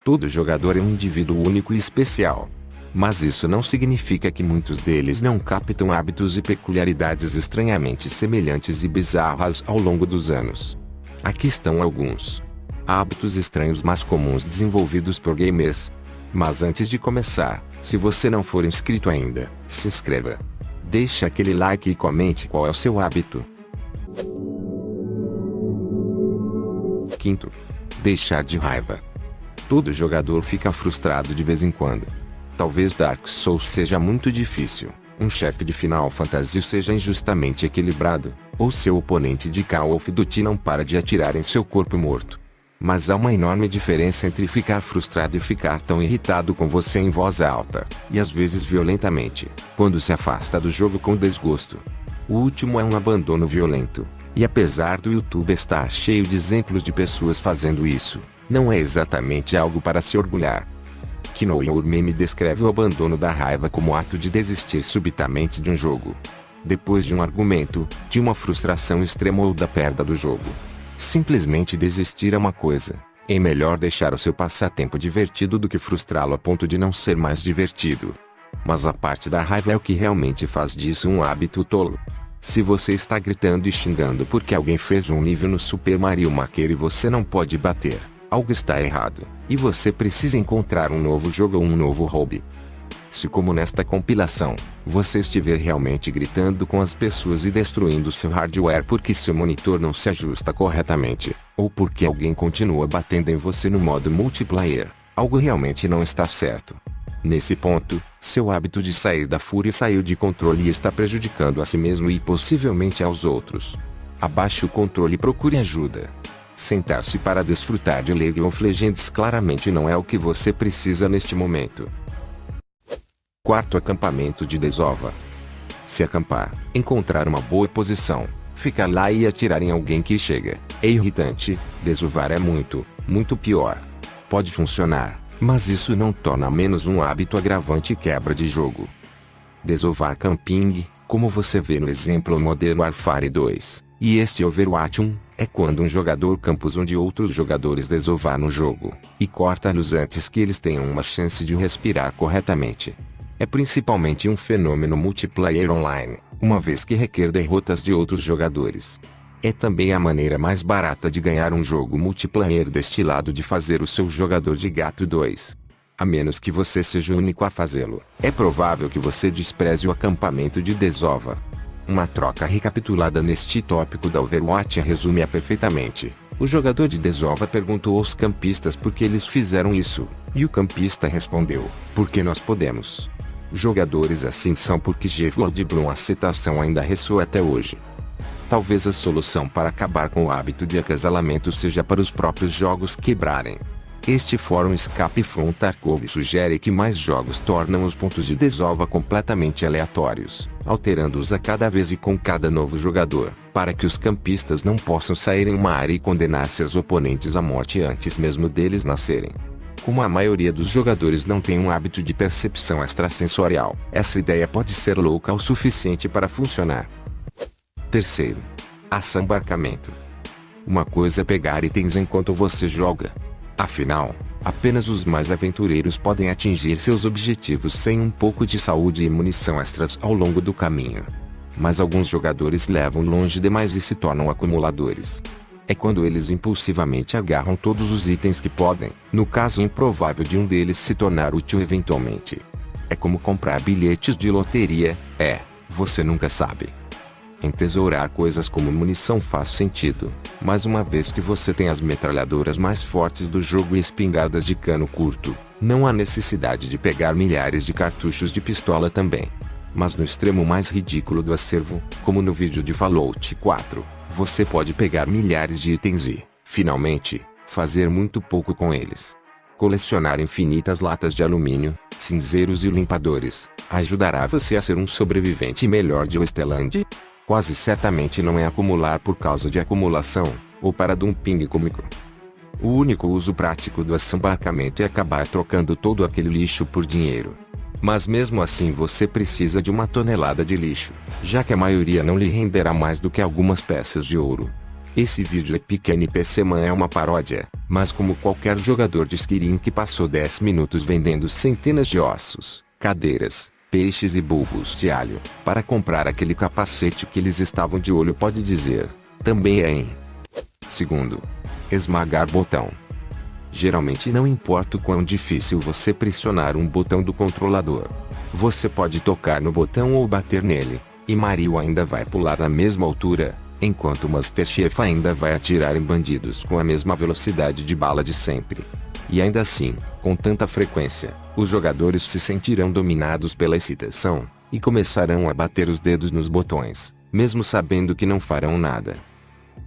Todo jogador é um indivíduo único e especial. Mas isso não significa que muitos deles não captam hábitos e peculiaridades estranhamente semelhantes e bizarras ao longo dos anos. Aqui estão alguns hábitos estranhos mais comuns desenvolvidos por gamers. Mas antes de começar, se você não for inscrito ainda, se inscreva. Deixe aquele like e comente qual é o seu hábito. Quinto, deixar de raiva. Todo jogador fica frustrado de vez em quando. Talvez Dark Souls seja muito difícil, um chefe de Final Fantasy seja injustamente equilibrado, ou seu oponente de Call of Duty não para de atirar em seu corpo morto. Mas há uma enorme diferença entre ficar frustrado e ficar tão irritado com você em voz alta, e às vezes violentamente, quando se afasta do jogo com desgosto. O último é um abandono violento, e apesar do YouTube estar cheio de exemplos de pessoas fazendo isso, não é exatamente algo para se orgulhar. Kinoyor Meme descreve o abandono da raiva como ato de desistir subitamente de um jogo. Depois de um argumento, de uma frustração extrema ou da perda do jogo. Simplesmente desistir é uma coisa. É melhor deixar o seu passatempo divertido do que frustrá-lo a ponto de não ser mais divertido. Mas a parte da raiva é o que realmente faz disso um hábito tolo. Se você está gritando e xingando porque alguém fez um nível no Super Mario Maker e você não pode bater, algo está errado, e você precisa encontrar um novo jogo ou um novo hobby. Se como nesta compilação, você estiver realmente gritando com as pessoas e destruindo seu hardware porque seu monitor não se ajusta corretamente, ou porque alguém continua batendo em você no modo multiplayer, algo realmente não está certo. Nesse ponto, seu hábito de sair da fúria saiu de controle e está prejudicando a si mesmo e possivelmente aos outros. Abaixe o controle e procure ajuda. Sentar-se para desfrutar de League of Legends claramente não é o que você precisa neste momento. Quarto acampamento de desova. Se acampar, encontrar uma boa posição, ficar lá e atirar em alguém que chega, é irritante. Desovar é muito pior. Pode funcionar, mas isso não torna menos um hábito agravante e quebra de jogo. Desovar camping, como você vê no exemplo Modern Warfare 2, e este Overwatch 1, é quando um jogador campa onde outros jogadores desovar no jogo, e corta-los antes que eles tenham uma chance de respirar corretamente. É principalmente um fenômeno multiplayer online, uma vez que requer derrotas de outros jogadores. É também a maneira mais barata de ganhar um jogo multiplayer deste lado de fazer o seu jogador de gato 2. A menos que você seja o único a fazê-lo, é provável que você despreze o acampamento de desova. Uma troca recapitulada neste tópico da Overwatch resume-a perfeitamente. O jogador de desova perguntou aos campistas por que eles fizeram isso, e o campista respondeu, porque nós podemos. Jogadores assim são porque Jeff Goldblum a citação ainda ressoa até hoje. Talvez a solução para acabar com o hábito de acasalamento seja para os próprios jogos quebrarem. Este fórum Escape from Tarkov sugere que mais jogos tornam os pontos de desova completamente aleatórios, alterando-os a cada vez e com cada novo jogador, para que os campistas não possam sair em uma área e condenar seus oponentes à morte antes mesmo deles nascerem. Como a maioria dos jogadores não tem um hábito de percepção extrasensorial, essa ideia pode ser louca o suficiente para funcionar. Terceiro, assambarcamento. Uma coisa é pegar itens enquanto você joga. Afinal, apenas os mais aventureiros podem atingir seus objetivos sem um pouco de saúde e munição extras ao longo do caminho. Mas alguns jogadores levam longe demais e se tornam acumuladores. É quando eles impulsivamente agarram todos os itens que podem, no caso improvável de um deles se tornar útil eventualmente. É como comprar bilhetes de loteria, você nunca sabe. Entesourar coisas como munição faz sentido, mas uma vez que você tem as metralhadoras mais fortes do jogo e espingardas de cano curto, não há necessidade de pegar milhares de cartuchos de pistola também. Mas no extremo mais ridículo do acervo, como no vídeo de Fallout 4, você pode pegar milhares de itens e, finalmente, fazer muito pouco com eles. Colecionar infinitas latas de alumínio, cinzeiros e limpadores, ajudará você a ser um sobrevivente melhor de Wasteland? Quase certamente não é acumular por causa de acumulação, ou para dumping cômico. O único uso prático do assambarcamento é acabar trocando todo aquele lixo por dinheiro. Mas mesmo assim você precisa de uma tonelada de lixo, já que a maioria não lhe renderá mais do que algumas peças de ouro. Esse vídeo Epic NPC Man é uma paródia, mas como qualquer jogador de Skyrim que passou 10 minutos vendendo centenas de ossos, cadeiras, peixes e bulbos de alho, para comprar aquele capacete que eles estavam de olho pode dizer, também é em. Segundo, esmagar botão. Geralmente não importa o quão difícil você pressionar um botão do controlador. Você pode tocar no botão ou bater nele, e Mario ainda vai pular na mesma altura, enquanto o Master Chief ainda vai atirar em bandidos com a mesma velocidade de bala de sempre. E ainda assim, com tanta frequência, os jogadores se sentirão dominados pela excitação, e começarão a bater os dedos nos botões, mesmo sabendo que não farão nada.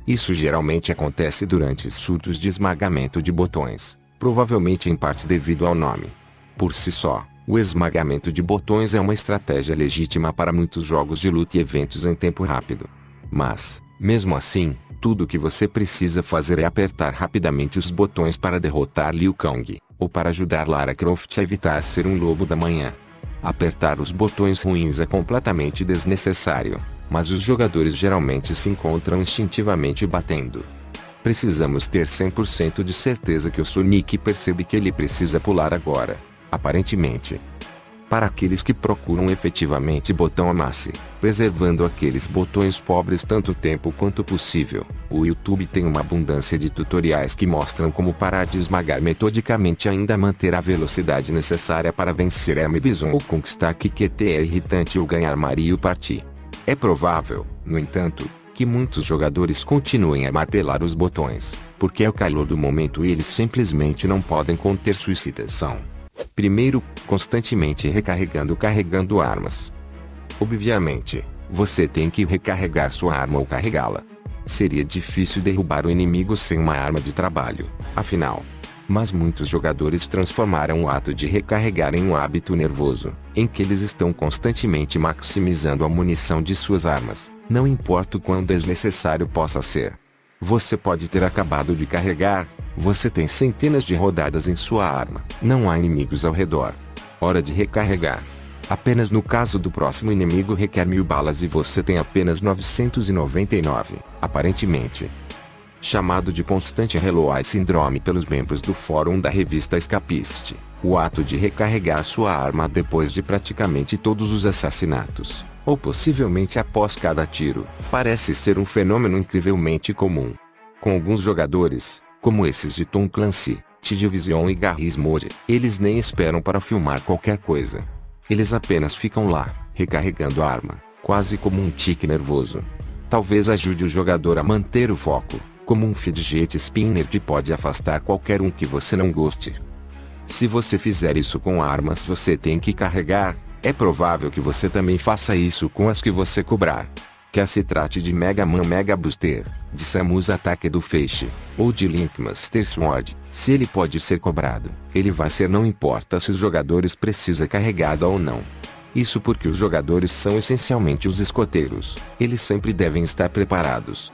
Isso geralmente acontece durante surtos de esmagamento de botões, provavelmente em parte devido ao nome. Por si só, o esmagamento de botões é uma estratégia legítima para muitos jogos de luta e eventos em tempo rápido. Mas, mesmo assim, tudo o que você precisa fazer é apertar rapidamente os botões para derrotar Liu Kang, ou para ajudar Lara Croft a evitar ser um lobo da manhã. Apertar os botões ruins é completamente desnecessário, mas os jogadores geralmente se encontram instintivamente batendo. Precisamos ter 100% de certeza que o Sonic percebe que ele precisa pular agora, aparentemente. Para aqueles que procuram efetivamente botão amasse, preservando aqueles botões pobres tanto tempo quanto possível, o YouTube tem uma abundância de tutoriais que mostram como parar de esmagar metodicamente e ainda manter a velocidade necessária para vencer M-Bison ou conquistar QQT é irritante ou ganhar Mario Party. É provável, no entanto, que muitos jogadores continuem a martelar os botões, porque é o calor do momento e eles simplesmente não podem conter sua excitação. Primeiro, constantemente carregando armas. Obviamente, você tem que recarregar sua arma ou carregá-la. Seria difícil derrubar o inimigo sem uma arma de trabalho, afinal. Mas muitos jogadores transformaram o ato de recarregar em um hábito nervoso, em que eles estão constantemente maximizando a munição de suas armas, não importa o quão desnecessário possa ser. Você pode ter acabado de carregar, você tem centenas de rodadas em sua arma, não há inimigos ao redor. Hora de recarregar. Apenas no caso do próximo inimigo requer 1000 balas e você tem apenas 999, aparentemente. Chamado de constante Reload Syndrome pelos membros do fórum da revista Escapist, o ato de recarregar sua arma depois de praticamente todos os assassinatos, ou possivelmente após cada tiro, parece ser um fenômeno incrivelmente comum. Com alguns jogadores, como esses de Tom Clancy, T-Division e Garry's Mod, eles nem esperam para filmar qualquer coisa. Eles apenas ficam lá, recarregando a arma, quase como um tique nervoso. Talvez ajude o jogador a manter o foco, como um fidget spinner que pode afastar qualquer um que você não goste. Se você fizer isso com armas você tem que carregar, é provável que você também faça isso com as que você cobrar. Quer se trate de Mega Man Mega Booster, de Samus Ataque do Feixe, ou de Link Master Sword, se ele pode ser cobrado, ele vai ser não importa se os jogadores precisam carregado ou não. Isso porque os jogadores são essencialmente os escoteiros, eles sempre devem estar preparados.